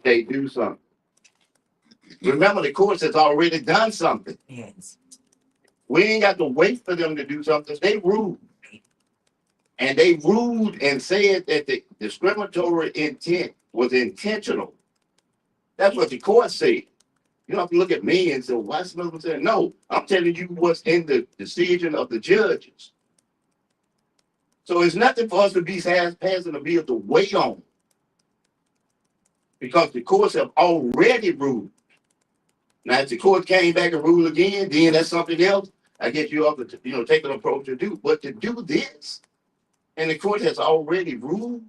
they do something. Remember, the courts has already done something. Yes. We ain't got to wait for them to do something. They ruled. And they ruled and said that the discriminatory intent was intentional. That's what the court said. You don't have to look at me and say, why Smith said no. I'm telling you what's in the decision of the judges. So it's nothing for us to be passing a bill to wait on because the courts have already ruled. Now, if the court came back and ruled again, then that's something else. I guess you have to, take an approach to do. But to do this, and the court has already ruled,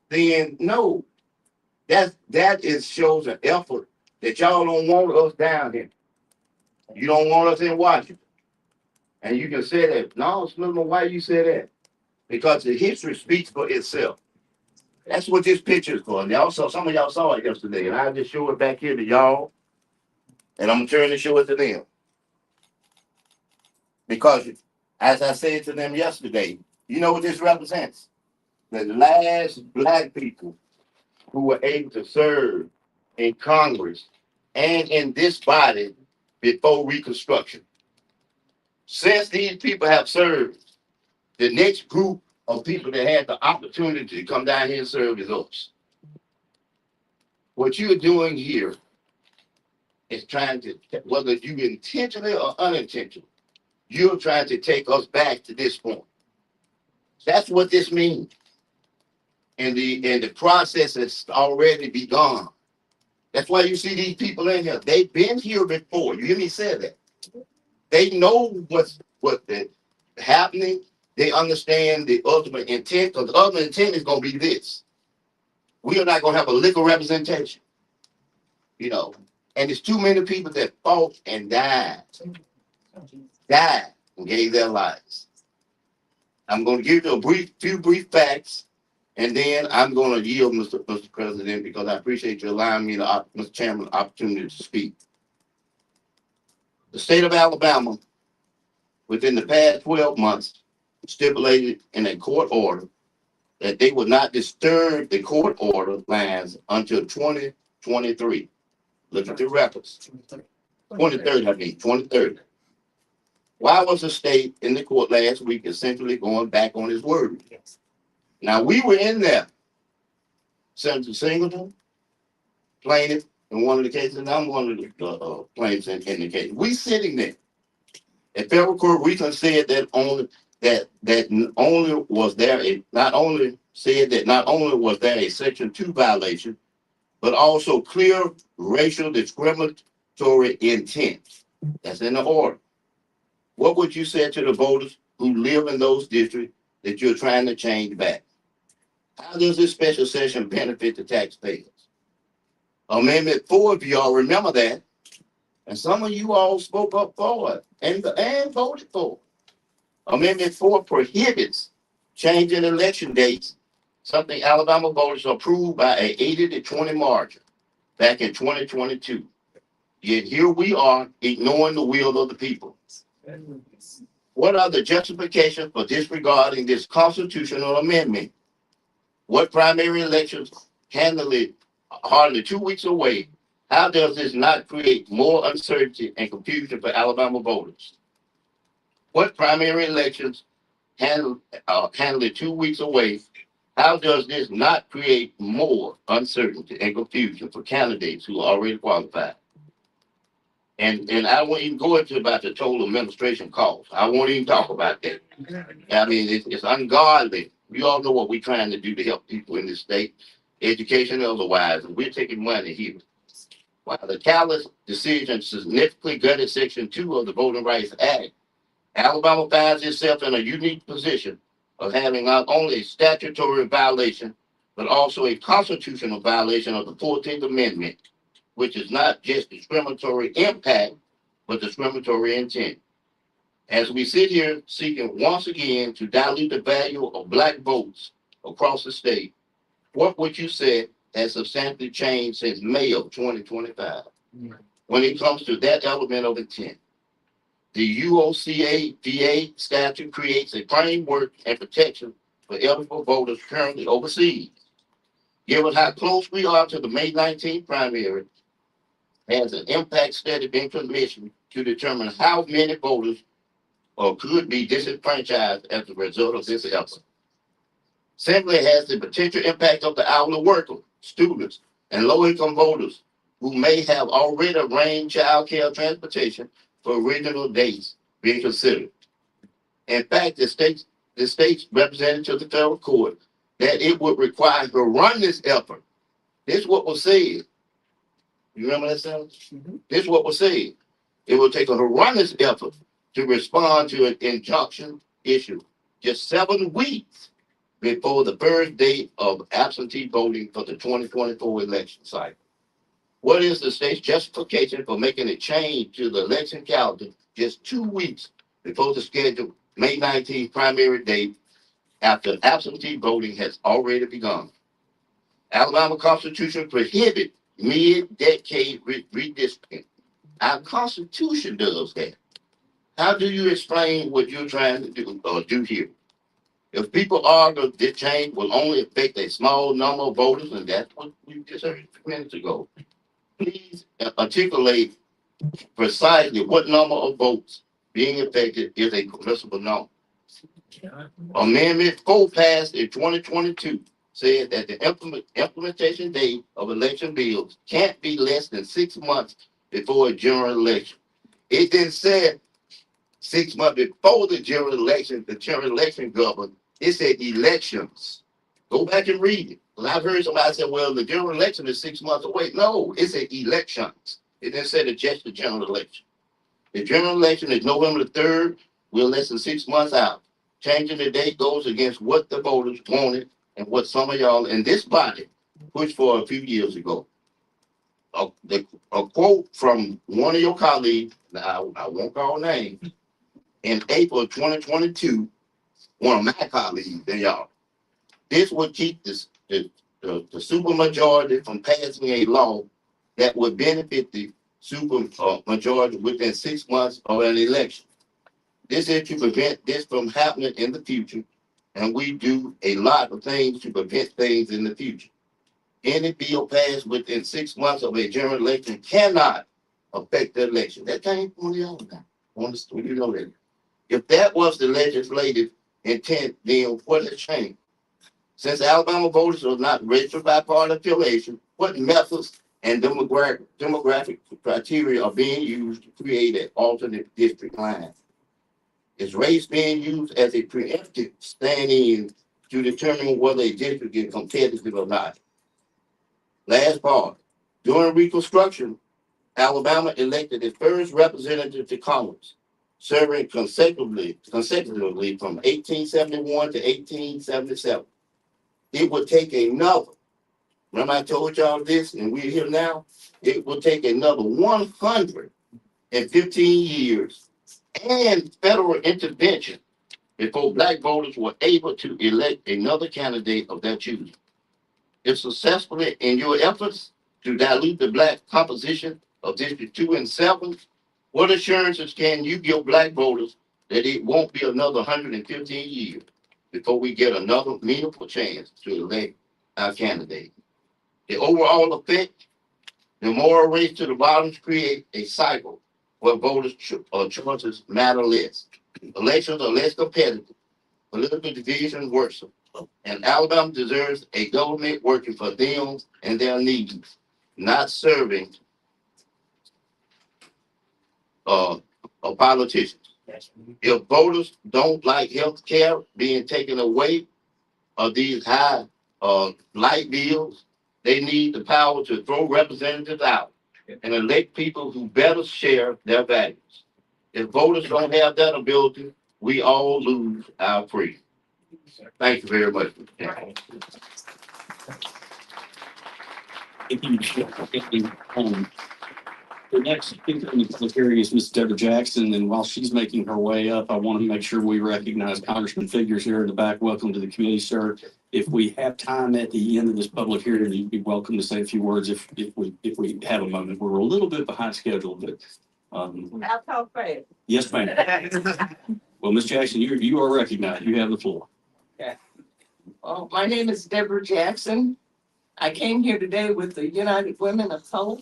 then no, that is shows an effort that y'all don't want us down here. You don't want us in Washington. And you can say that. No, Smith, why you say that? Because the history speaks for itself. That's what this picture is for. And y'all saw, some of y'all saw it yesterday, and I just show it back here to y'all, and I'm going to turn and show it to them. Because, as I said to them yesterday, you know what this represents? The last black people who were able to serve in Congress and in this body before Reconstruction. Since these people have served, the next group of people that had the opportunity to come down here and serve is us. What you're doing here is trying to, whether you intentionally or unintentionally, you're trying to take us back to this point. That's what this means. And the process has already begun. That's why you see these people in here. They've been here before. You hear me say that? They know what's happening. They understand the ultimate intent. Because the ultimate intent is going to be this. We are not going to have a legal representation. And there's too many people that fought and died and gave their lives. I'm going to give you a few brief facts, and then I'm going to yield, Mr. President, because I appreciate you allowing me, Mr. Chairman, the opportunity to speak. The state of Alabama, within the past 12 months, stipulated in a court order that they would not disturb the court order lines until 2023. Look at the records. 2030, 2030. Why was the state in the court last week essentially going back on his word? Yes. Now, we were in there. Senator Singleton, plaintiff in one of the cases, and I'm one of the plaintiffs in the case. We sitting there. The federal court recently said that not only was there a Section 2 violation, but also clear racial discriminatory intent. That's in the order. What would you say to the voters who live in those districts that you're trying to change back? How does this special session benefit the taxpayers? Amendment 4, if you all remember that, and some of you all spoke up for it and voted for it. Amendment 4 prohibits changing election dates, something Alabama voters approved by an 80-20 margin back in 2022. Yet here we are ignoring the will of the people. What are the justifications for disregarding this constitutional amendment? What primary elections hardly 2 weeks away? How does this not create more uncertainty and confusion for Alabama voters? What primary elections handily 2 weeks away? How does this not create more uncertainty and confusion for candidates who are already qualified? And I won't even go into about the total administration cost. I won't even talk about that. I mean, it's ungodly. You all know what we're trying to do to help people in this state, education and otherwise, and we're taking money here. While the callous decision significantly gutted Section 2 of the Voting Rights Act, Alabama finds itself in a unique position of having not only a statutory violation, but also a constitutional violation of the 14th Amendment, which is not just discriminatory impact, but discriminatory intent. As we sit here seeking once again to dilute the value of black votes across the state, what would you say has substantially changed since May of 2025 when it comes to that element of intent? The UOCA VA statute creates a framework and protection for eligible voters currently overseas. Given how close we are to the May 19th primary, has an impact study been commissioned to determine how many voters or could be disenfranchised as a result of this effort. Simply has the potential impact of the hourly worker, students, and low-income voters who may have already arranged child care transportation for original dates being considered. In fact, the state's represented to the federal court that it would require to run this effort. This is what was said. You remember that, Senator? This is what was said. It will take a horrendous effort to respond to an injunction issue just 7 weeks before the first date of absentee voting for the 2024 election cycle. What is the state's justification for making a change to the election calendar just 2 weeks before the scheduled May 19th primary date after absentee voting has already begun? Alabama Constitution prohibits mid-decade redistricting. Our Constitution does that. How do you explain what you're trying to do here? If people argue this change will only affect a small number of voters, and that's what we just heard a few minutes ago, please articulate precisely what number of votes being affected is a permissible number. Amendment 4 passed in 2022 said that the implementation date of election bills can't be less than 6 months before a general election. It then said 6 months before the general election governed. It said elections. Go back and read it. Well, I've heard somebody say, well, the general election is 6 months away. No, it said elections. It didn't say just the general election. The general election is November the 3rd. We're less than 6 months out. Changing the date goes against what the voters wanted and what some of y'all in this body pushed for a few years ago. A quote from one of your colleagues, now I won't call names, in April of 2022, one of my colleagues and y'all, this would keep the supermajority from passing a law that would benefit the supermajority within 6 months of an election. This is to prevent this from happening in the future, and we do a lot of things to prevent things in the future. Any bill passed within 6 months of a general election cannot affect the election. That came from the other guy. You know that. If that was the legislative intent, then what has changed? Since Alabama voters are not registered by party affiliation, what methods and demographic criteria are being used to create an alternate district line? Is race being used as a preemptive stand-in to determine whether a district is competitive or not? Last part, during Reconstruction, Alabama elected its first representative to Congress, serving consecutively from 1871 to 1877. It would take another, remember I told y'all this and we're here now, it would take another 115 years and federal intervention before black voters were able to elect another candidate of their choosing. If successfully in your efforts to dilute the black composition of District 2 and 7, what assurances can you give black voters that it won't be another 115 years before we get another meaningful chance to elect our candidate? The overall effect, the moral race to the bottoms create a cycle where voters' choices matter less. Elections are less competitive. Political division worsen. And Alabama deserves a government working for them and their needs, not serving politicians. If voters don't like health care being taken away or these high light bills, they need the power to throw representatives out and elect people who better share their values. If voters don't have that ability, we all lose our freedom. Thank you very much. The next speaker in the public hearing is Ms. Deborah Jackson, and while she's making her way up, I want to make sure we recognize Congressman Figures here in the back. Welcome to the committee, sir. If we have time at the end of this public hearing, you'd be welcome to say a few words if we have a moment. We're a little bit behind schedule, but I'll talk fast. yes, ma'am. Well, Ms. Jackson, you are recognized. You have the floor. My name is Deborah Jackson. I came here today with the United Women of Color.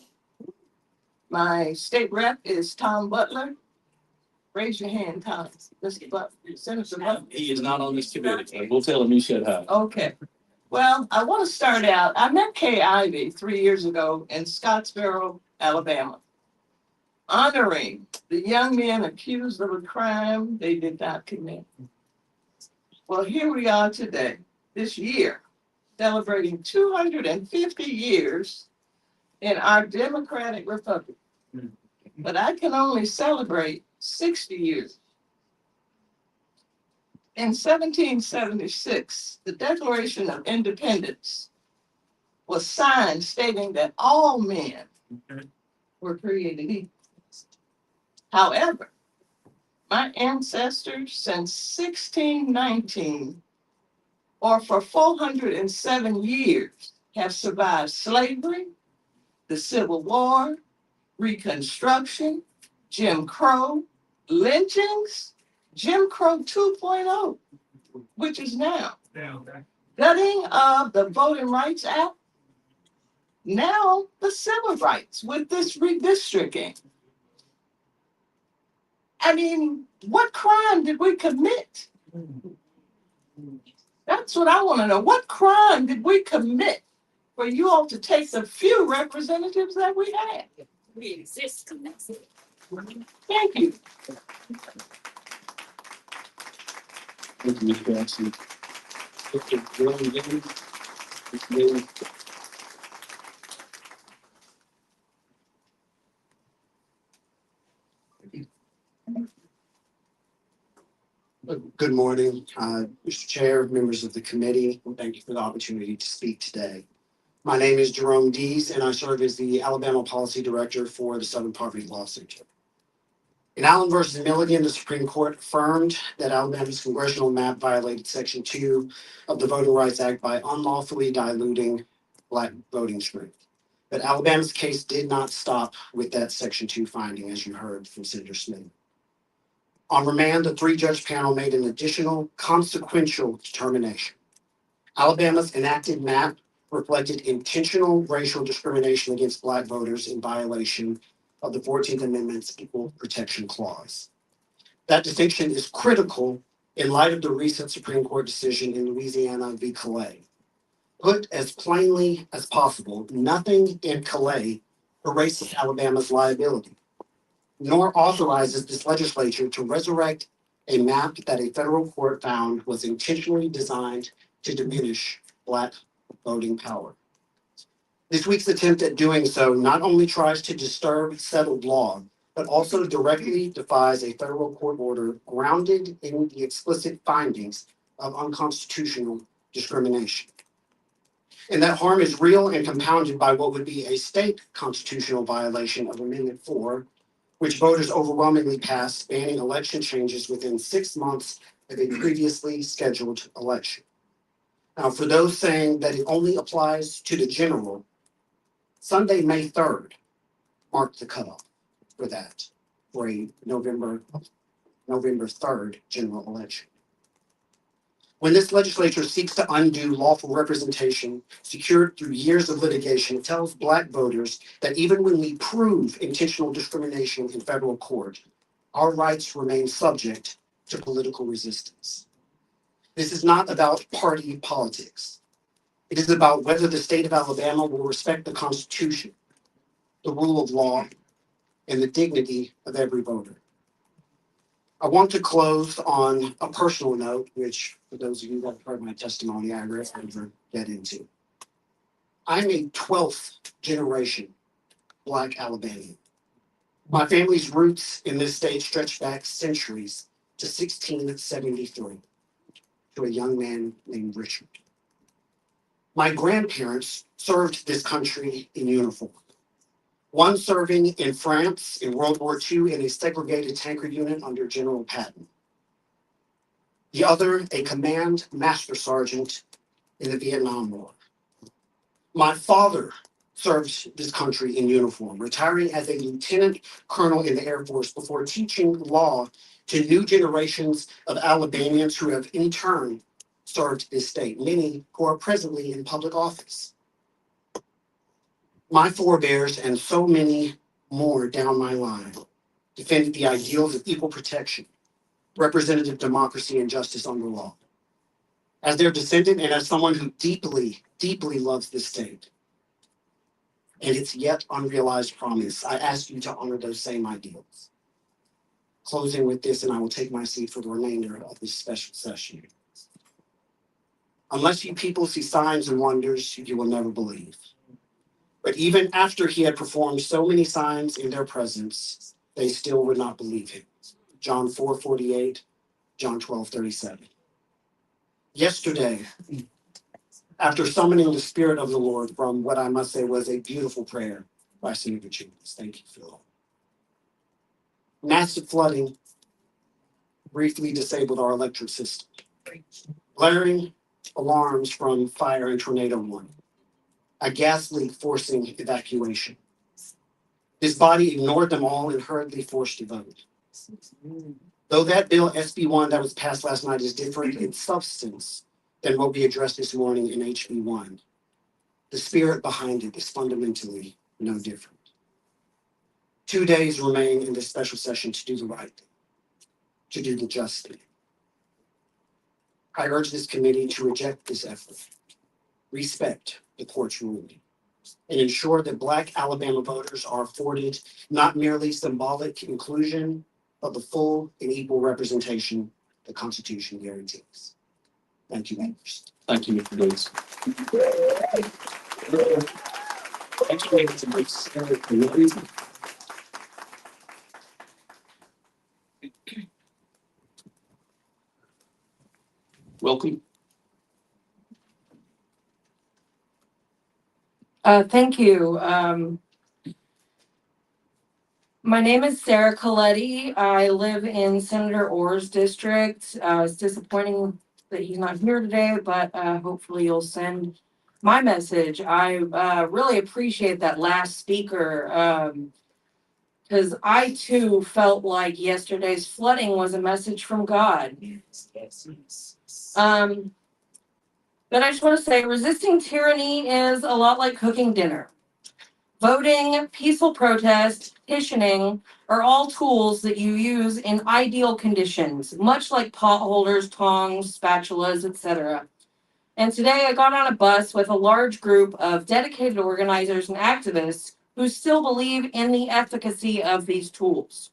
My state rep is Tom Butler. Raise your hand, Tom. Mr. Butler, Senator Butler. He is not on this committee, but we'll tell him you said hi. Okay. Well, I want to start out. I met Kay Ivey 3 years ago in Scottsboro, Alabama, honoring the young men accused of a crime they did not commit. Well, here we are today, this year, celebrating 250 years in our democratic republic. But I can only celebrate 60 years. In 1776, the Declaration of Independence was signed stating that all men were created equal. However, my ancestors since 1619, or for 407 years, have survived slavery, the Civil War, Reconstruction, Jim Crow, lynchings, Jim Crow 2.0, which is now, gutting of the Voting Rights Act, now the civil rights with this redistricting. I mean, what crime did we commit? That's what I want to know. What crime did we commit for you all to take the few representatives that we had? We exist. Thank you. Thank you, Ms. Jackson. Mr. Jerome Gibbons, Ms. Miller. Good morning, Mr. Chair, members of the committee, and thank you for the opportunity to speak today. My name is Jerome Dees, and I serve as the Alabama Policy Director for the Southern Poverty Law Center. In Allen versus Milligan, the Supreme Court affirmed that Alabama's congressional map violated Section 2 of the Voting Rights Act by unlawfully diluting Black voting strength. But Alabama's case did not stop with that Section 2 finding, as you heard from Senator Smith. On remand, the three-judge panel made an additional consequential determination. Alabama's enacted map reflected intentional racial discrimination against Black voters in violation of the 14th Amendment's Equal Protection Clause. That distinction is critical in light of the recent Supreme Court decision in Louisiana v. Calais. Put as plainly as possible, nothing in Calais erases Alabama's liability, nor authorizes this legislature to resurrect a map that a federal court found was intentionally designed to diminish Black voting power. This week's attempt at doing so not only tries to disturb settled law, but also directly defies a federal court order grounded in the explicit findings of unconstitutional discrimination. And that harm is real and compounded by what would be a state constitutional violation of Amendment 4, which voters overwhelmingly passed, banning election changes within 6 months of a previously scheduled election. Now, for those saying that it only applies to the general, Sunday, May 3rd, marked the cutoff for that, for a November 3rd general election. When this legislature seeks to undo lawful representation secured through years of litigation, it tells Black voters that even when we prove intentional discrimination in federal court, our rights remain subject to political resistance. This is not about party politics. It is about whether the state of Alabama will respect the Constitution, the rule of law, and the dignity of every voter. I want to close on a personal note, which for those of you that heard my testimony, I rarely ever get into. I'm a 12th generation Black Alabamian. My family's roots in this state stretch back centuries to 1673, to a young man named Richard. My grandparents served this country in uniform. One serving in France in World War II in a segregated tanker unit under General Patton. The other, a command master sergeant in the Vietnam War. My father served this country in uniform, retiring as a lieutenant colonel in the Air Force before teaching law to new generations of Alabamians who have in turn served this state, many who are presently in public office. My forebears and so many more down my line defended the ideals of equal protection, representative democracy, and justice under law. As their descendant and as someone who deeply, deeply loves this state and its yet unrealized promise, I ask you to honor those same ideals. Closing with this, and I will take my seat for the remainder of this special session. Unless you people see signs and wonders, you will never believe. But even after he had performed so many signs in their presence, they still would not believe him. John 4:48, John 12:37. Yesterday, after summoning the Spirit of the Lord from what I must say was a beautiful prayer by Senator Chambers. Thank you, Phil. Massive flooding briefly disabled our electric system. Blaring alarms from fire and tornado warning. A gas leak forcing evacuation. His body ignored them all and hurriedly forced a vote. Though that bill, SB1, that was passed last night, is different in substance than what we addressed this morning in HB1, the spirit behind it is fundamentally no different. 2 days remain in this special session to do the right thing, to do the just thing. I urge this committee to reject this effort, respect the court's ruling, and ensure that Black Alabama voters are afforded not merely symbolic inclusion, but the full and equal representation the Constitution guarantees. Thank you, members. Thank you, Mr. Davis. Welcome. Thank you. My name is Sarah Coletti. I live in Senator Orr's district. It's disappointing that he's not here today, but hopefully you'll send my message. I really appreciate that last speaker because I too felt like yesterday's flooding was a message from God. But I just want to say resisting tyranny is a lot like cooking dinner. Voting, peaceful protest, petitioning are all tools that you use in ideal conditions, much like pot holders, tongs, spatulas, etc. And today I got on a bus with a large group of dedicated organizers and activists who still believe in the efficacy of these tools.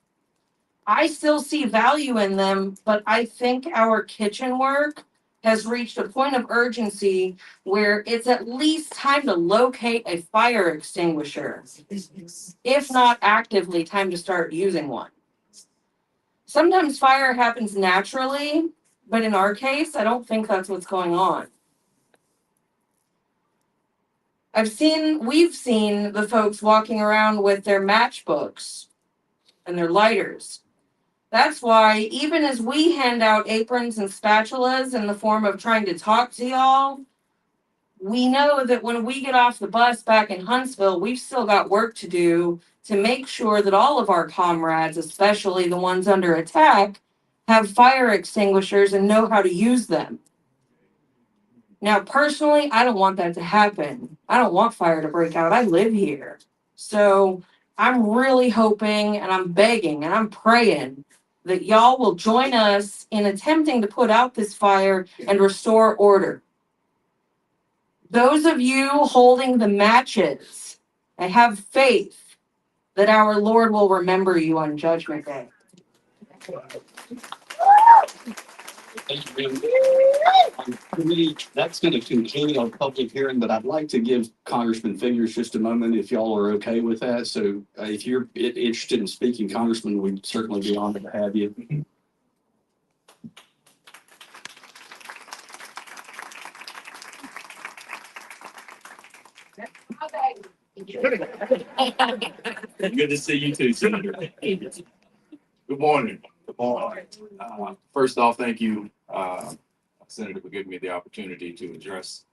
I still see value in them, but I think our kitchen work has reached a point of urgency where it's at least time to locate a fire extinguisher, if not actively time to start using one. Sometimes fire happens naturally, but in our case, I don't think that's what's going on. We've seen the folks walking around with their matchbooks and their lighters. That's why even as we hand out aprons and spatulas in the form of trying to talk to y'all, we know that when we get off the bus back in Huntsville, we've still got work to do to make sure that all of our comrades, especially the ones under attack, have fire extinguishers and know how to use them. Now, personally, I don't want that to happen. I don't want fire to break out. I live here. So I'm really hoping and I'm begging and I'm praying that y'all will join us in attempting to put out this fire and restore order. Those of you holding the matches, I have faith that our Lord will remember you on Judgment Day. That's going to conclude our public hearing, but I'd like to give Congressman Figures just a moment if y'all are okay with that. So if you're interested in speaking, Congressman, we'd certainly be honored to have you. Good to see you too, Senator. Good morning. Good morning. First off, thank you, Senator, for giving me the opportunity to address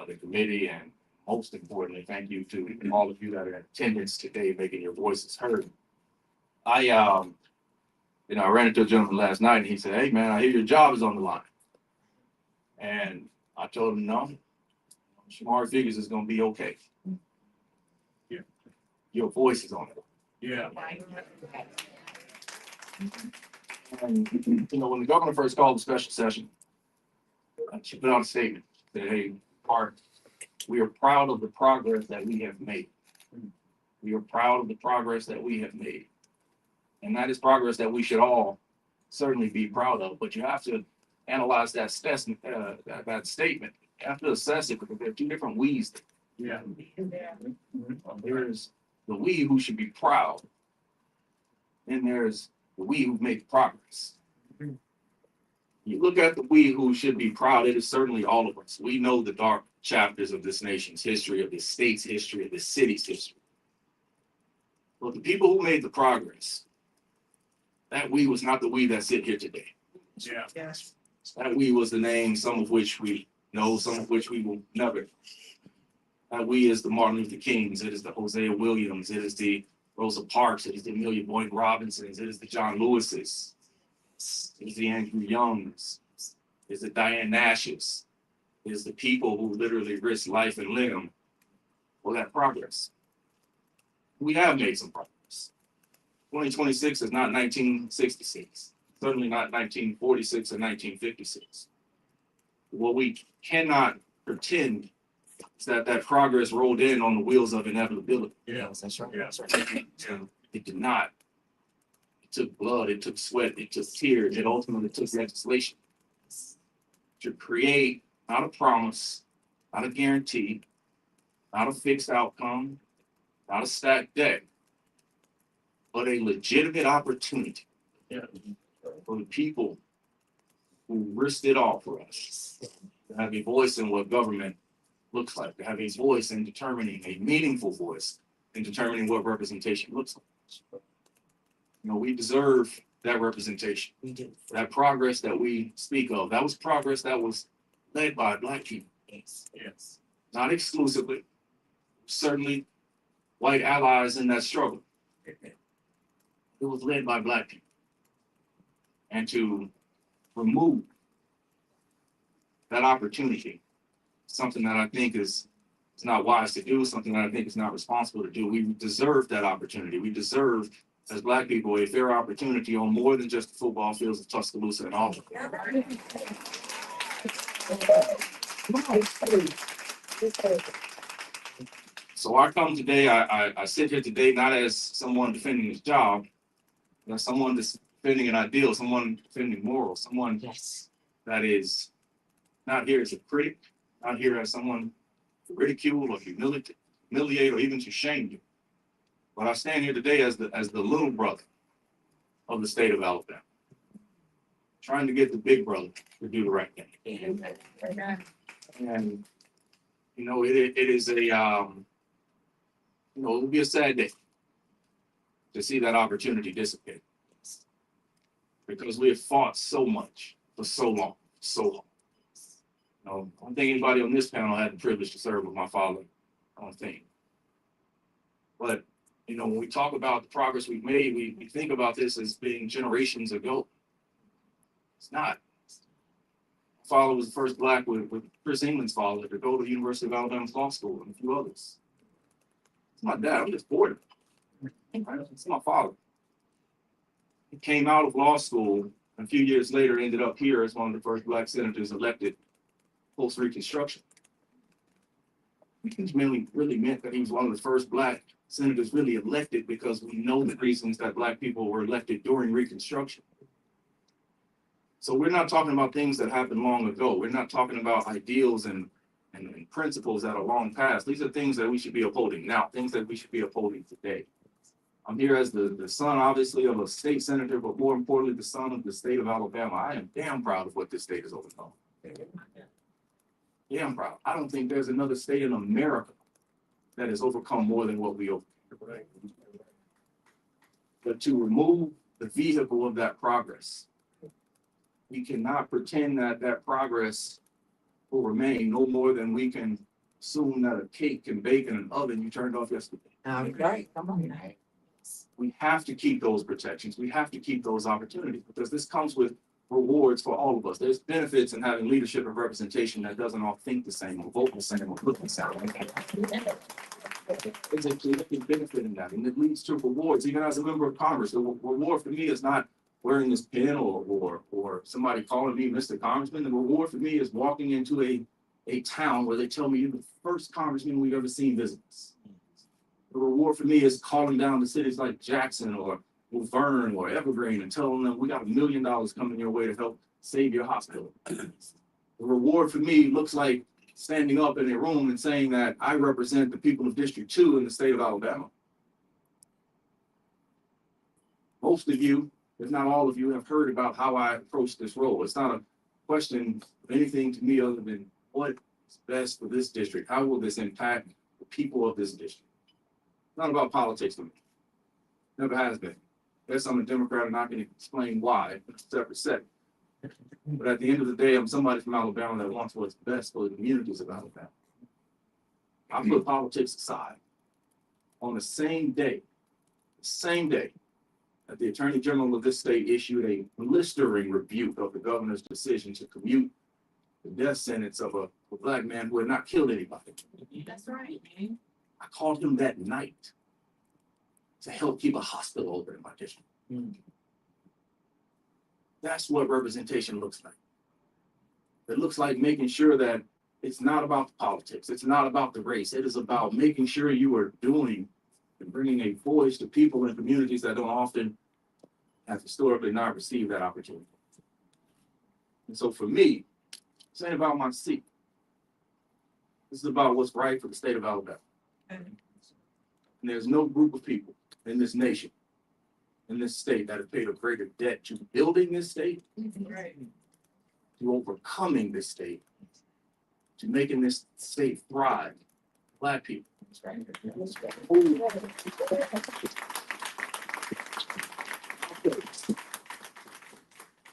the committee, and most importantly, thank you to all of you that are in attendance today, making your voices heard. I ran into a gentleman last night, and he said, "Hey, man, I hear your job is on the line." And I told him, "No, Shamar Figures is going to be okay." Your voice is on it. Yeah. And, when the governor first called the special session, she put out a statement that, hey, we are proud of the progress that we have made. We are proud of the progress that we have made. And that is progress that we should all certainly be proud of. But you have to analyze that statement. You have to assess it because there are two different we's. Yeah. There's the we who should be proud. Then there's the we who make progress. You look at the we who should be proud, it is certainly all of us. We know the dark chapters of this nation's history, of this state's history, of this city's history. But the people who made the progress, that we was not the we that sit here today. Yeah. That we was the name, some of which we know, some of which we will never. That we is the Martin Luther Kings, it is the Hosea Williams, it is the Rosa Parks, it is the Amelia Boyd Robinsons, it is the John Lewises, it is the Andrew Youngs, it is the Diane Nashes, it is the people who literally risked life and limb for that progress. We have made some progress. 2026 is not 1966, certainly not 1946 or 1956. What we cannot pretend is that progress rolled in on the wheels of inevitability. Yeah. That's right. Yeah. It did not. It took blood, it took sweat, it took tears, it ultimately took legislation to create not a promise, not a guarantee, not a fixed outcome, not a stacked deck, but a legitimate opportunity for the people who risked it all for us to have a voice in what government looks like, to have a voice in determining, a meaningful voice in determining what representation looks like. We deserve that representation. We do. That progress that we speak of, that was progress that was led by Black people. Yes. Not exclusively, certainly white allies in that struggle. It was led by Black people. And to remove that opportunity, something that I think is not wise to do, something that I think is not responsible to do. We deserve that opportunity. We deserve, as Black people, a fair opportunity on more than just the football fields of Tuscaloosa and Auburn. So I come today, I sit here today not as someone defending his job, but as someone defending an ideal, someone defending morals, someone that is not here as a critic, not here as someone to ridicule or humiliate or even to shame you. But I stand here today as the little brother of the state of Alabama, trying to get the big brother to do the right thing. And it is a it will be a sad day to see that opportunity dissipate, because we have fought so much for so long, so long. I don't think anybody on this panel had the privilege to serve with my father. I don't think. But when we talk about the progress we've made, we think about this as being generations ago. It's not. My father was the first Black with Chris England's father to go to the University of Alabama's law school and a few others. It's my dad. I'm just bored. It's my father. He came out of law school and a few years later ended up here as one of the first Black senators elected post-Reconstruction. Which really meant that he was one of the first Black senators really elected, because we know the reasons that Black people were elected during Reconstruction. So we're not talking about things that happened long ago. We're not talking about ideals and principles that are long past. These are things that we should be upholding now, things that we should be upholding today. I'm here as the son, obviously, of a state senator, but more importantly, the son of the state of Alabama. I am damn proud of what this state has overcome. Yeah, I'm proud. I don't think there's another state in America that has overcome more than what we overcome. But to remove the vehicle of that progress, we cannot pretend that progress will remain no more than we can assume that a cake can bake in an oven you turned off yesterday. Right. Come on. We have to keep those protections. We have to keep those opportunities, because this comes with rewards for all of us. There's benefits in having leadership and representation that doesn't all think the same or vote the same or look the same. There's a benefit in that, and it leads to rewards. Even as a member of Congress, the reward for me is not wearing this pin or somebody calling me Mr. Congressman. The reward for me is walking into a town where they tell me you're the first congressman we've ever seen visit us. The reward for me is calling down to cities like Jackson or Laverne or Evergreen and telling them we got $1 million coming your way to help save your hospital. The reward for me looks like standing up in a room and saying that I represent the people of District 2 in the state of Alabama. Most of you, if not all of you, have heard about how I approach this role. It's not a question of anything to me other than what is best for this district. How will this impact the people of this district? It's not about politics to me. Never has been. Yes, I'm a Democrat and I can explain why. It's a separate set. But at the end of the day, I'm somebody from Alabama that wants what's best for the communities of Alabama. I put politics aside. On the same day that the Attorney General of this state issued a blistering rebuke of the governor's decision to commute the death sentence of a Black man who had not killed anybody. That's right, man. I called him that night to help keep a hospital open in my district. That's what representation looks like. It looks like making sure that it's not about the politics. It's not about the race. It is about making sure you are doing and bringing a voice to people in communities that don't often have historically not received that opportunity. And so for me, this ain't about my seat. This is about what's right for the state of Alabama. And there's no group of people in this nation, in this state, that have paid a greater debt to building this state, to overcoming this state, to making this state thrive. Black people.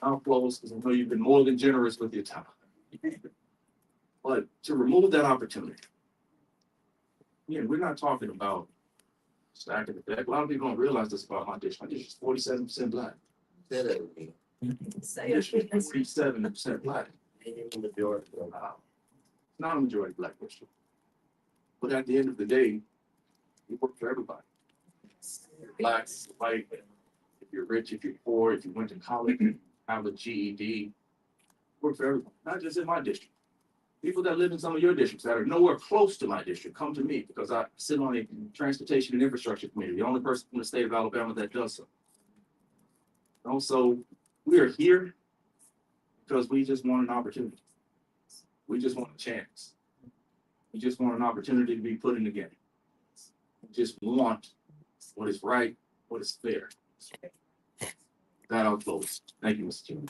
I'll close because I know you've been more than generous with your time. But to remove that opportunity, again, we're not talking about stacking the deck. A lot of people don't realize this about my district. My district is 47% Black. My district is 47% Black. It's not a majority Black district. But at the end of the day, we work for everybody. Black, white, if you're rich, if you're poor, if you went to college, have a GED, work for everybody, not just in my district. People that live in some of your districts that are nowhere close to my district come to me because I sit on a transportation and infrastructure committee, the only person from the state of Alabama that does so. Also, we are here because we just want an opportunity. We just want a chance. We just want an opportunity to be put in the game. We just want what is right, what is fair. That I'll close. Thank you, Mr. Chairman.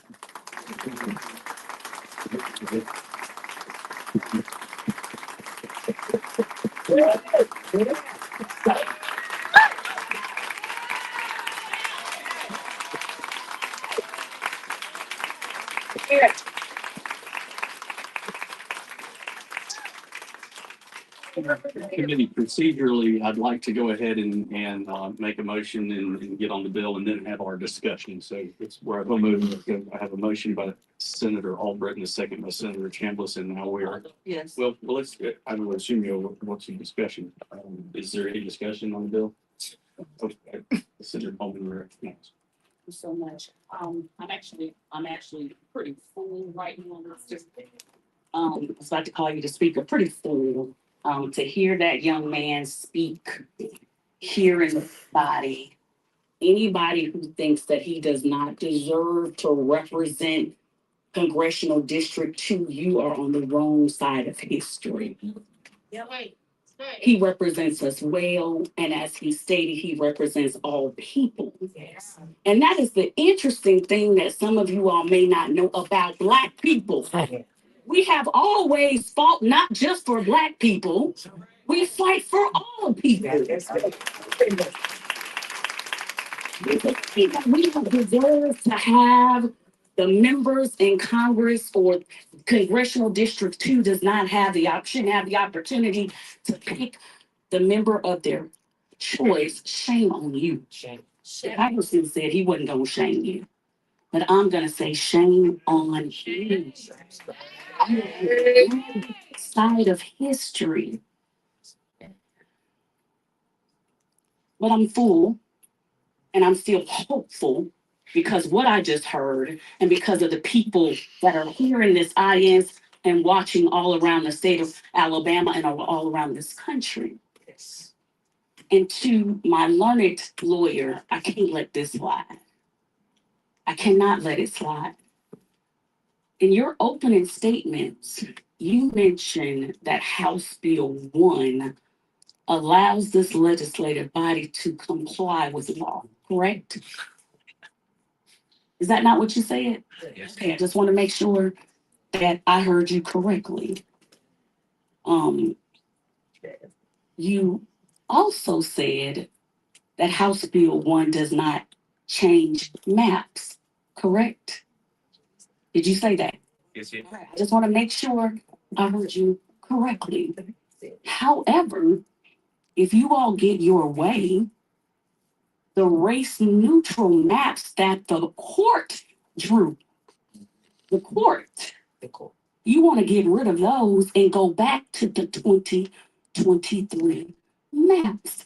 Committee, procedurally, I'd like to go ahead and make a motion and get on the bill and then have our discussion. So it's where I'm moving. I have a motion by Senator Albritton, a second by Senator Chambliss, and now we are, Yes. well, let's, I will assume you'll want some discussion. Is there any discussion on the bill? Okay. Senator Coleman, you're recognized. So much. I'm actually pretty full right now. I was about to call you the speaker, pretty full. To hear that young man speak here in the body, anybody who thinks that he does not deserve to represent Congressional District 2, you are on the wrong side of history. Yeah, right. He represents us well, and as he stated, he represents all people. Yes. And that is the interesting thing that some of you all may not know about Black people. We have always fought not just for Black people, we fight for all people. We don't deserve to have the members in Congress or Congressional District 2 does not have the option, have the opportunity to pick the member of their choice. Shame on you. Congressman said he wasn't gonna shame you. But I'm gonna say shame on you. Side of history. but I'm full and I'm still hopeful because what I just heard and because of the people that are here in this audience and watching all around the state of Alabama and all around this country. And to my learned lawyer, I can't let this slide. I cannot let it slide. In your opening statements, you mentioned that House Bill 1 allows this legislative body to comply with law, correct? Is that not what you said? Okay, I just want to make sure that I heard you correctly. You also said that House Bill 1 does not change maps, correct? Did you say that? Yes, yes. I just want to make sure I heard you correctly. However, if you all get your way, the race neutral maps that the court drew, you want to get rid of those and go back to the 2023 maps.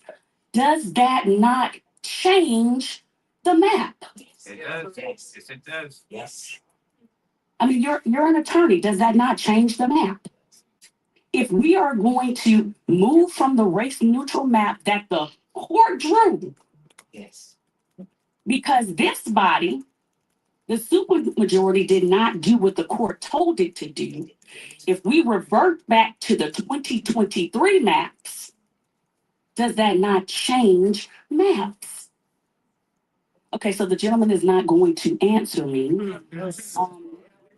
Does that not change the map? It does. Yes, it does. Yes. I mean, you're an attorney. Does that not change the map? If we are going to move from the race neutral map that the court drew, Yes. because this body, the supermajority, did not do what the court told it to do. If we revert back to the 2023 maps, does that not change maps? Okay, so the gentleman is not going to answer me.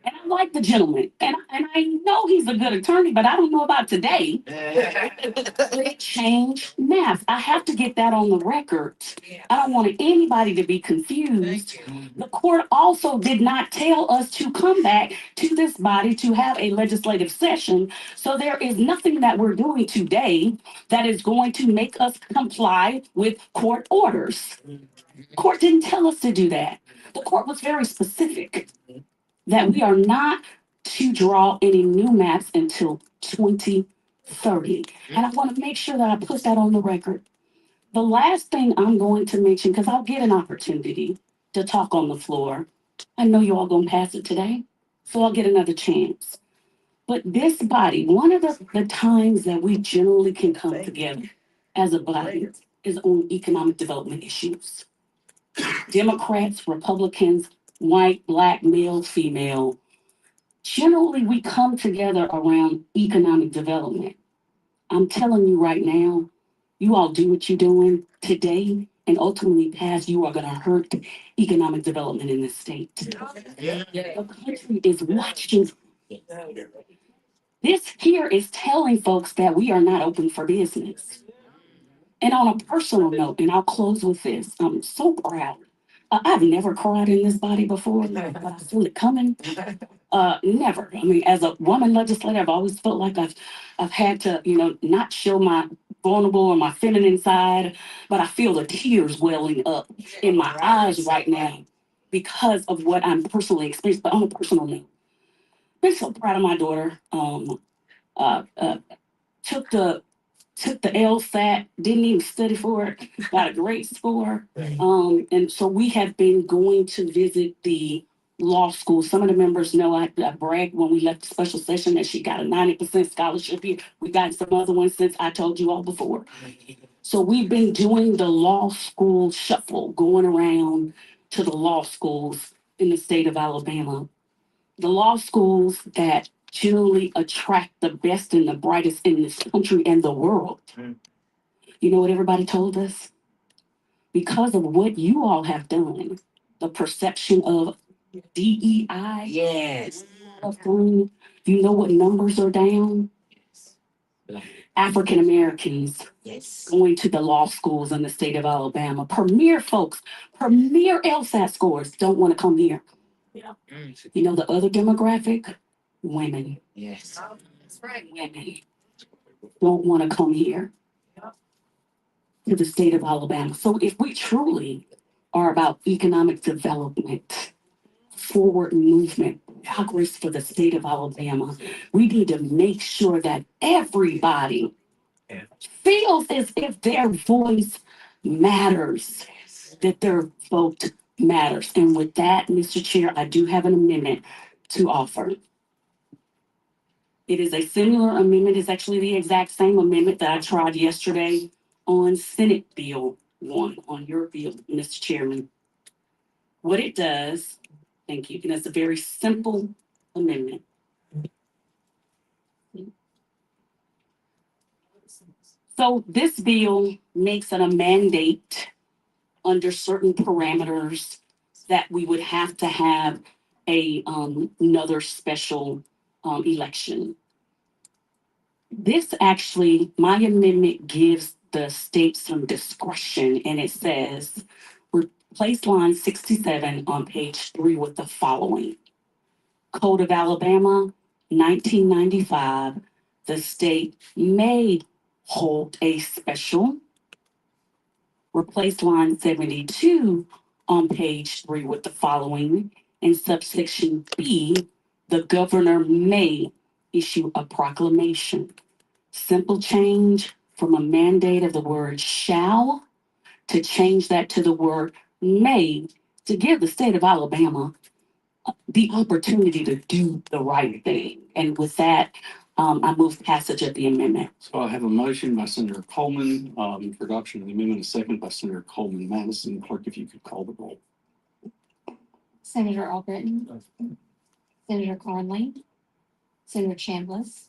And I like the gentleman, and I know he's a good attorney, but I don't know about today. It changed maps. I have to get that on the record. I don't want anybody to be confused. The court also did not tell us to come back to this body to have a legislative session. So there is nothing that we're doing today that is going to make us comply with court orders. Court didn't tell us to do that. The court was very specific that we are not to draw any new maps until 2030. And I want to make sure that I put that on the record. The last thing I'm going to mention, because I'll get an opportunity to talk on the floor. I know you all gonna pass it today, so I'll get another chance. But this body, one of the times that we generally can come together as a body is on economic development issues. Democrats, Republicans, white, black, male, female. Generally, we come together around economic development. I'm telling you right now, you all do what you're doing today and ultimately pass, you are going to hurt economic development in this state. The country is watching. This here is telling folks that we are not open for business. And on a personal note, and I'll close with this, I'm so proud. I've never cried in this body before, but I feel it coming. Never. I mean, as a woman legislator, I've always felt like I've had to, not show my vulnerable or my feminine side, but I feel the tears welling up in my eyes right now because of what I'm personally experiencing. But on a personal note, I'm so proud of my daughter. Took the LSAT, didn't even study for it, got a great score. And so we have been going to visit the law school. Some of the members know I bragged when we left the special session that she got a 90% scholarship here. We got some other ones since I told you all before. So we've been doing the law school shuffle, going around to the law schools in the state of Alabama. The law schools that generally attract the best and the brightest in this country and the world. You know what everybody told us? Because of what you all have done, the perception of DEI. Yes. You know what numbers are down? African Americans going to the law schools in the state of Alabama. Premier folks, premier LSAT scores don't want to come here. You know the other demographic? Women. Yes. That's right. Women don't want to come here to the state of Alabama. So if we truly are about economic development, forward movement, progress for the state of Alabama, we need to make sure that everybody feels as if their voice matters, that their vote matters. And with that, Mr. Chair, I do have an amendment to offer. It is a similar amendment. It's actually the exact same amendment that I tried yesterday on Senate Bill 1, on your bill, Mr. Chairman. What it does, thank you, and it's a very simple amendment. So this bill makes it a mandate under certain parameters that we would have to have another special election. This actually, my amendment gives the state some discretion, and it says, replace line 67 on page 3 with the following. Code of Alabama, 1995, the state may hold a special. Replace line 72 on page 3 with the following. In subsection B, the governor may issue a proclamation. Simple change from a mandate of the word shall to change that to the word may, to give the state of Alabama the opportunity to do the right thing. And with that, I move passage of the amendment. So I have a motion by Senator Coleman, introduction of the amendment, a second by Senator Coleman Madison. Clerk, if you could call the roll. Senator Albritton, Senator Conley, Senator Chambliss,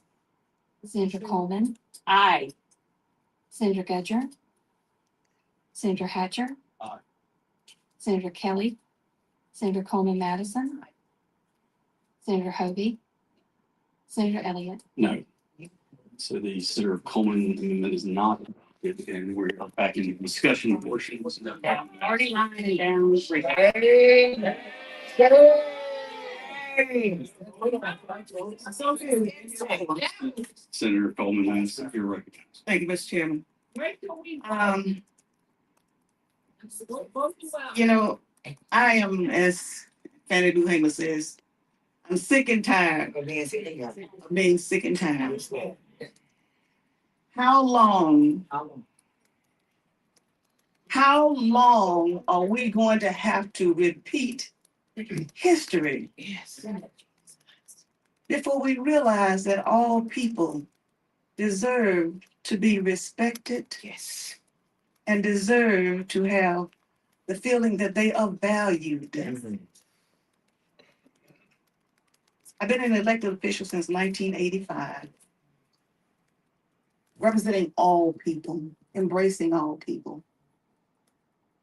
Senator Coleman, Aye. Senator Gudger, Senator Hatcher. Aye. Senator Kelly, Senator Coleman Madison, Senator Hovey, Senator Elliott. No. So the Senator Coleman amendment is not, and we're back in the discussion portion. Already lying down. Senator Coleman Madison, you're recognized. Thank you, Mr. Chairman. You know, I am, as Fannie Lou Hamer says, I'm sick and tired of being sick and tired. How long are we going to have to repeat history before we realize that all people deserve to be respected? Yes. And deserve to have the feeling that they are valued. I've been an elected official since 1985, representing all people, embracing all people.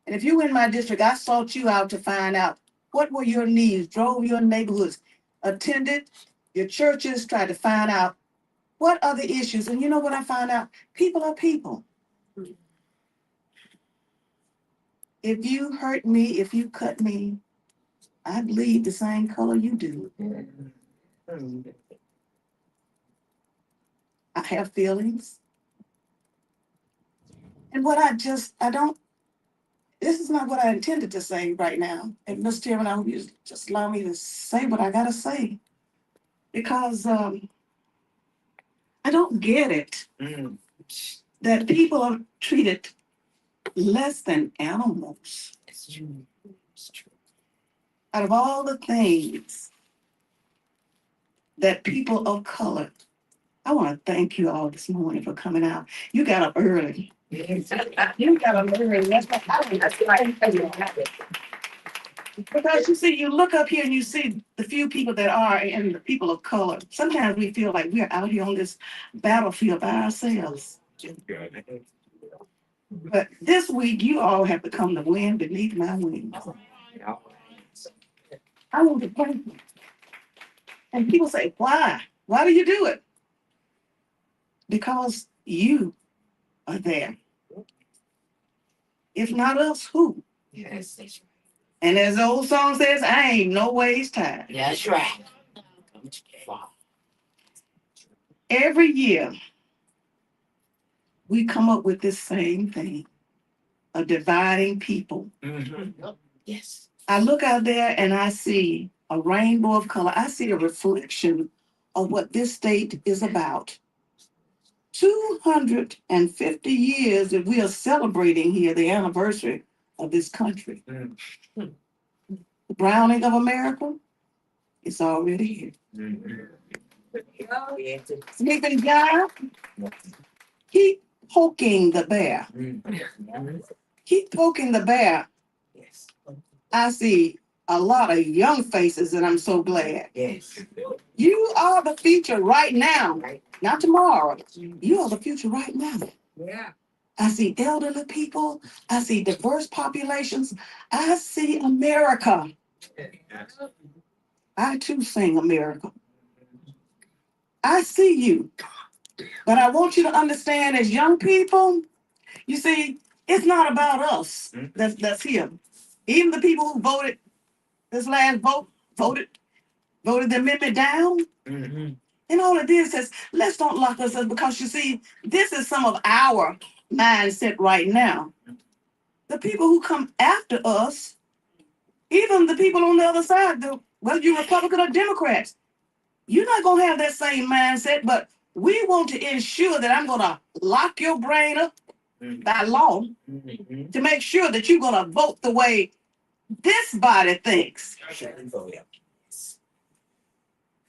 And if you were in my district, I sought you out to find out what were your needs, drove your neighborhoods, attended your churches, tried to find out what are the issues. And you know what I found out? People are people. If you hurt me, if you cut me, I bleed the same color you do. I have feelings. And what I don't, this is not what I intended to say right now. And Mr. Chairman, I hope you just allow me to say what I gotta say. Because I don't get it that people are treated less than animals. It's true. It's true. Out of all the things that people of color, I want to thank you all this morning for coming out. You got up early. You got up early. That's right. Because you see, you look up here and you see the few people that are and the people of color. Sometimes we feel like we're out here on this battlefield by ourselves. But this week, you all have become the wind beneath my wings. I want to thank you. And people say, why? Why do you do it? Because you are there. If not us, who? Yes. And as the old song says, I ain't no ways tired. That's right. Every year, we come up with this same thing, a dividing people. Yes. I look out there and I see a rainbow of color. I see a reflection of what this state is about. 250 years that we are celebrating here, the anniversary of this country. The browning of America, it's already here. Sleeping giant, keep poking the bear. Keep poking the bear. I see a lot of young faces, and I'm so glad. You are the future right now, not tomorrow. You are the future right now. I see elderly people. I see diverse populations. I see America. I too sing America. I see you. But I want you to understand, as young people, you see, it's not about us that's here. Even the people who voted this last vote, voted the amendment down. And all it is is, let's don't lock us up, because you see, this is some of our mindset right now. The people who come after us, even the people on the other side, whether you're Republican or Democrats, you're not going to have that same mindset, but we want to ensure that I'm going to lock your brain up by law to make sure that you're going to vote the way this body thinks.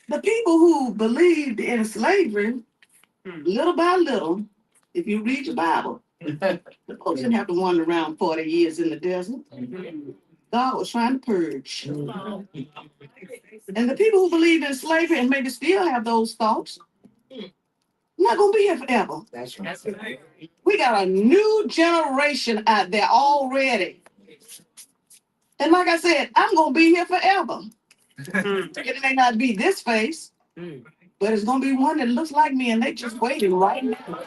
The people who believed in slavery, little by little, if you read your Bible, the folks didn't have to wander around 40 years in the desert. God was trying to purge. And the people who believed in slavery and maybe still have those thoughts, not going to be here forever. We got a new generation out there already. And like I said, I'm going to be here forever. It may not be this face, but it's going to be one that looks like me, and they just waiting right now.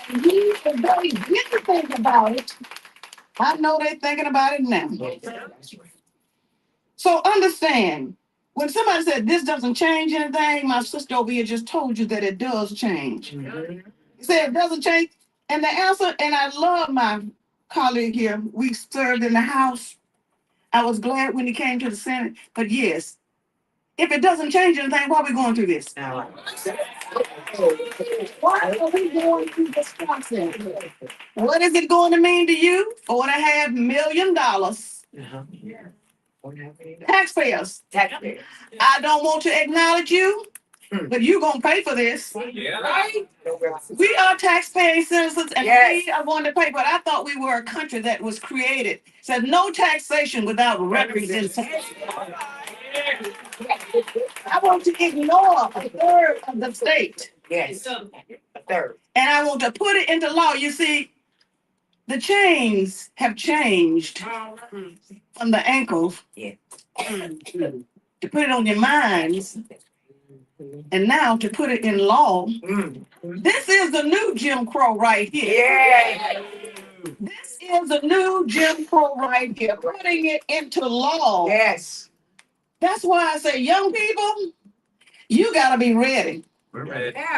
If they didn't think about it, I know they're thinking about it now. So understand, when somebody said this doesn't change anything, my sister over here just told you that it does change. You said it doesn't change, and the answer, and I love my colleague here, we served in the House. I was glad when he came to the Senate, but yes, if it doesn't change anything, why are we going through this? Why are we going through this process? What is it going to mean to you? $4.5 million. Taxpayers. I don't want to acknowledge you, but you're going to pay for this. Right? We are taxpaying citizens, and we are going to pay. But I thought we were a country that was created. Said no taxation without representation. I want to ignore a third of the state. And I want to put it into law. You see, the chains have changed from the ankles to put it on your minds, and now to put it in law. This is the new Jim Crow right here. This is a new Jim Crow right here, putting it into law. That's why I say, young people, you got to be ready.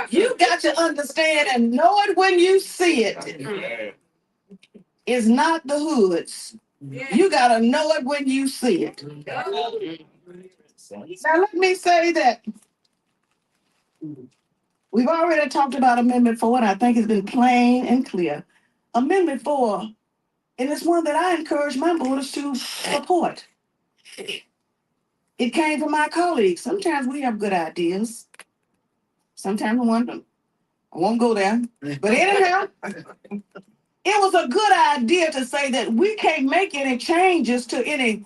You got to understand and know it when you see it. It's not the hoods. You got to know it when you see it. Now, let me say that we've already talked about Amendment 4, and I think it's been plain and clear. Amendment 4, and it's one that I encourage my voters to support. It came from my colleagues. Sometimes we have good ideas. Sometimes we wonder. I won't go there. But anyhow, it was a good idea to say that we can't make any changes to any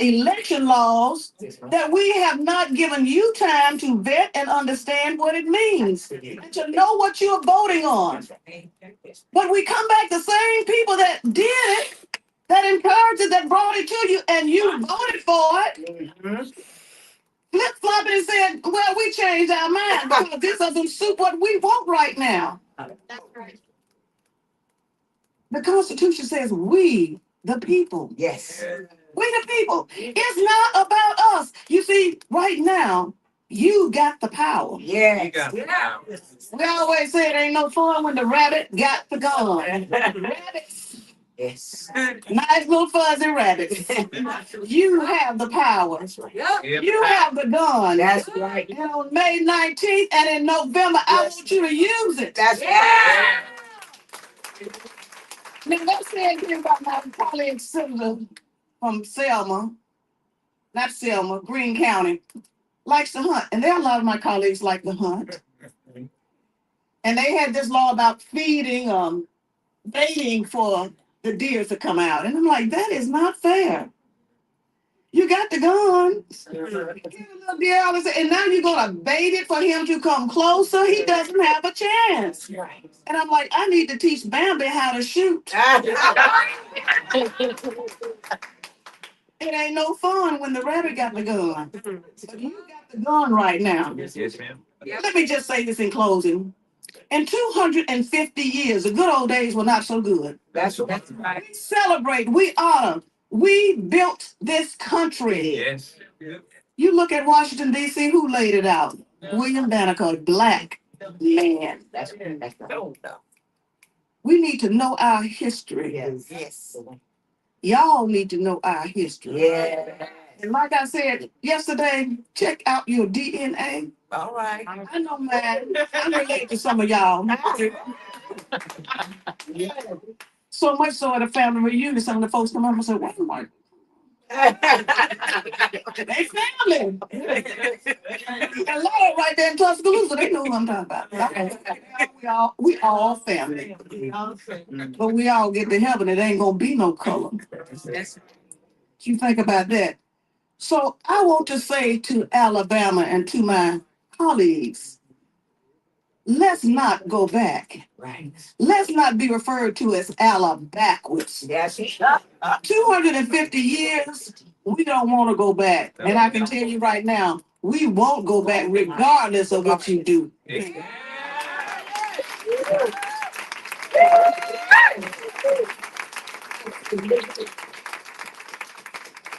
election laws that we have not given you time to vet and understand what it means and to know what you're voting on. But we come back, the same people that did it, that encouraged it, that brought it to you, and you voted for it, flip-flopping and said, well, we changed our mind because this doesn't suit what we want right now. The Constitution says we, the people. We the people. It's not about us. You see, right now, you got the power. We always say it ain't no fun when the rabbit got the gun. Rabbits Yes. Nice little fuzzy rabbits. You have the power. You have the gun. That's right. And on May 19th and in November, I Yes. want you to use it. That's right. Now, let's say again about my colleague Senator from Selma, not Selma, Greene County, likes to hunt. And there are a lot of my colleagues like to hunt. And they had this law about feeding, baiting for the deer to come out. And I'm like, that is not fair. You got the gun. Get a little deer out and now you're gonna bait it for him to come closer. He doesn't have a chance. And I'm like, I need to teach Bambi how to shoot. It ain't no fun when the rabbit got the gun. But you got the gun right now. Yes, ma'am. Let me just say this in closing. In 250 years, the good old days were not so good. That's right. We celebrate, we honor, we built this country. Yes. You look at Washington, D.C., who laid it out? William Banneker, black man. That's right. We need to know our history. Yes. Y'all need to know our history. Yeah. And like I said yesterday, check out your DNA. All right. I know, man. I'm related to some of y'all. So much so at a family reunion, some of the folks come up and say, "Wait a minute, they family." And Lord, right there in Tuscaloosa, they know who I'm talking about. We all family. But we all get to heaven, it ain't gonna be no color. You think about that. So I want to say to Alabama and to my colleagues, let's not go back. Right. Let's not be referred to as backwards. Yes. 250 years, we don't want to go back. And I can tell you right now, we won't go back regardless of what you do.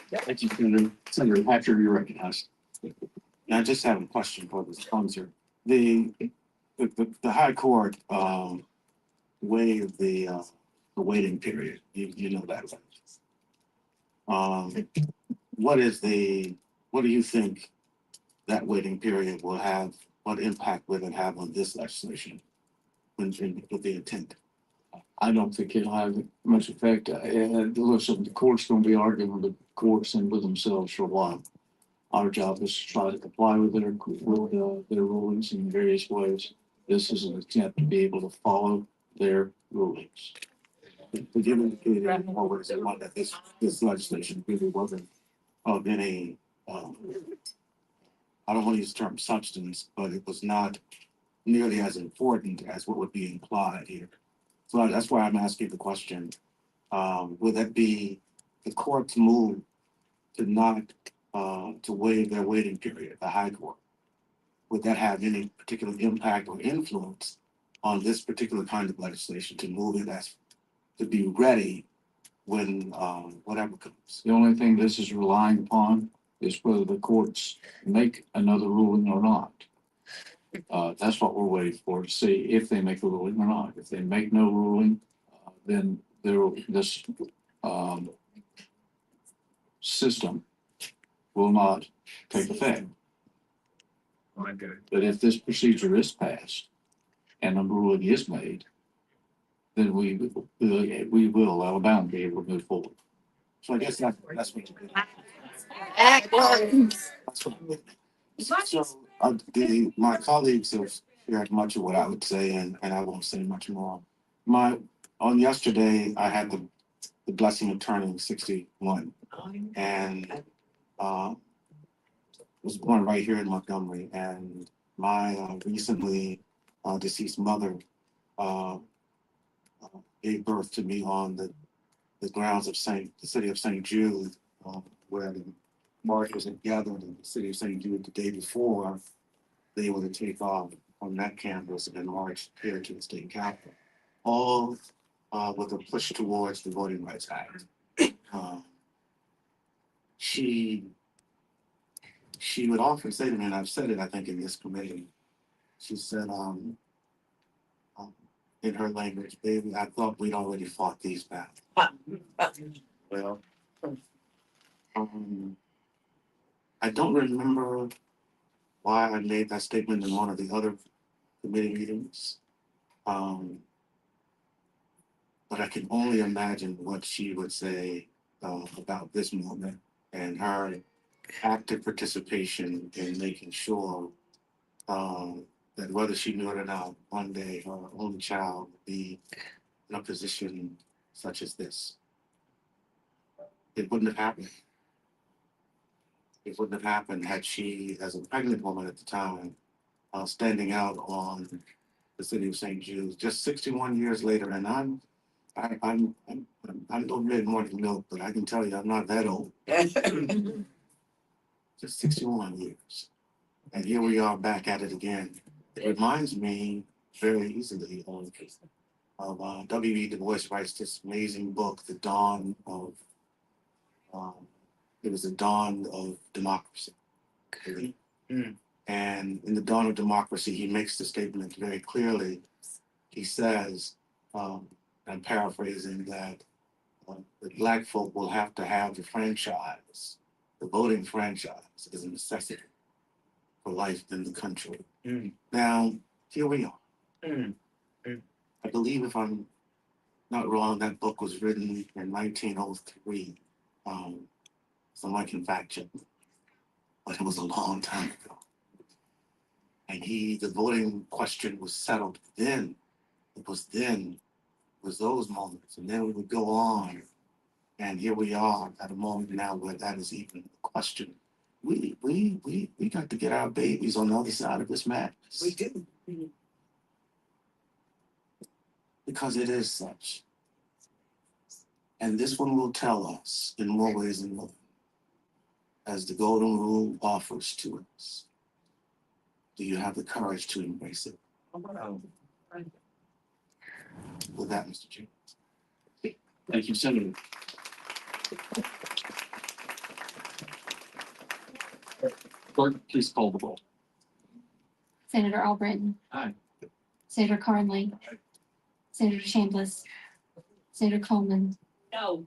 Thank you, Senator. Senator Hatcher, you're recognized. I just have a question for the sponsor. The High Court waived the waiting period. You know that, right? What do you think that waiting period will have? What impact will it have on this legislation with the intent? I don't think it'll have much effect. Listen, the court's gonna be arguing with the courts and with themselves for a while. Our job is to try to comply with their rulings in various ways. This is an attempt to be able to follow their rulings. But you indicated always that this legislation really wasn't of any, I don't want to use the term substance, but it was not nearly as important as what would be implied here. So that's why I'm asking the question, would that be the court's move to not, to waive their waiting period, the High Court? Would that have any particular impact or influence on this particular kind of legislation to move it as, to be ready when, whatever comes? The only thing this is relying upon is whether the courts make another ruling or not. That's what we're waiting for, to see if they make a ruling or not. If they make no ruling, then this system will not take effect. But if this procedure is passed and a ruling is made, then we will, Alabama, be able to move forward. So I guess that's what you did. So my colleagues have shared much of what I would say, and I won't say much more. On yesterday, I had the blessing of turning 61, and was born right here in Montgomery. And my recently deceased mother gave birth to me on the grounds of the city of St. Jude, where the marchers had gathered in the city of St. Jude the day before they were to take off on that campus and march here to the state capitol, all with a push towards the Voting Rights Act. She would often say to me, and I've said it, I think, in this committee, she said, in her language, baby, I thought we'd already fought these battles. Well, I don't remember why I made that statement in one of the other committee meetings. But I can only imagine what she would say about this moment and her active participation in making sure that whether she knew it or not, one day her only child would be in a position such as this. It wouldn't have happened. It wouldn't have happened had she, as a pregnant woman at the time, standing out on the city of St. Jude's just 61 years later. And I'm no red morning milk, but I can tell you I'm not that old. Just 61 years. And here we are back at it again. It reminds me very easily of W.E. Du Bois writes this amazing book, The Dawn of, it was the dawn of democracy. And in The Dawn of Democracy, he makes the statement very clearly. He says, I'm paraphrasing, that the Black folk will have to have the franchise, the voting franchise, as a necessity for life in the country. Now, here we are. I believe, if I'm not wrong, that book was written in 1903. Someone can fact check me, but it was a long time ago. And the voting question was settled then. It was those moments. And then we would go on. And here we are at a moment now where that is even a question. We got to get our babies on the other side of this madness. We do. Because it is such. And this one will tell us in more ways than one, as the golden rule offers to us. Do you have the courage to embrace it? With that, Mr. Chair. Thank you, Senator. Clerk, please call the roll. Senator Albritton. Aye. Senator Carnley. Senator Chambliss. Senator Coleman. No.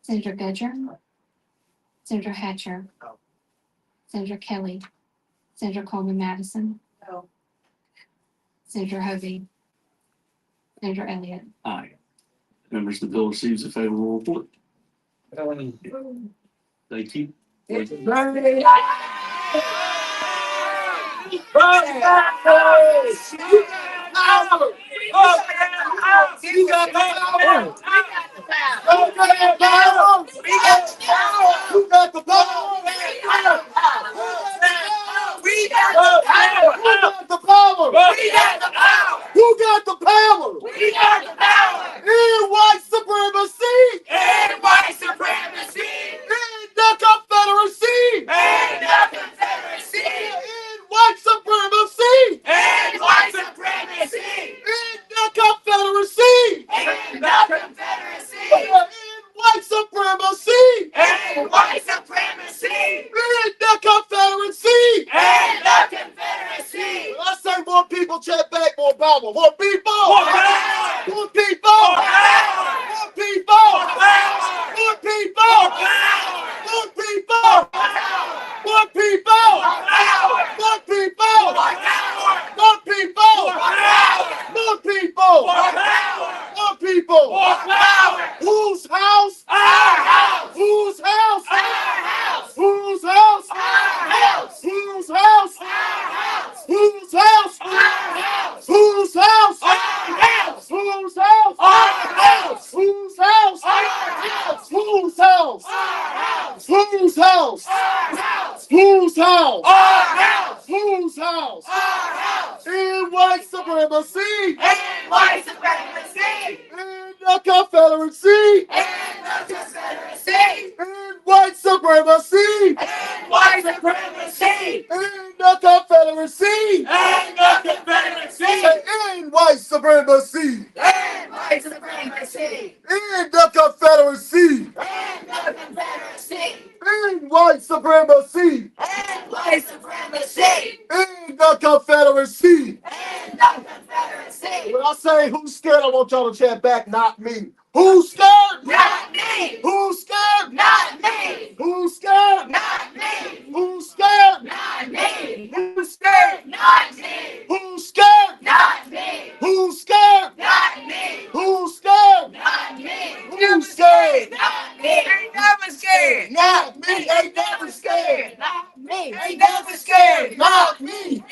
Senator Gudger. Senator Hatcher. No. Senator Kelly. Senator Coleman Madison. No. Senator Hovey. Senator Elliott. Aye. Members, the bill receives a favorable report. Thank you. I want y'all to chant back, not me. Who's scared? Not me. Who's scared? Not me. Who's scared? Not me. Who's scared? Not me. Who's scared? Not me. Who's scared? Not me. Who's scared? Not me. Who's scared? Not me. Who's scared? Not me. Ain't never scared. Not me. Ain't never scared. Not me. Ain't never scared. Not me.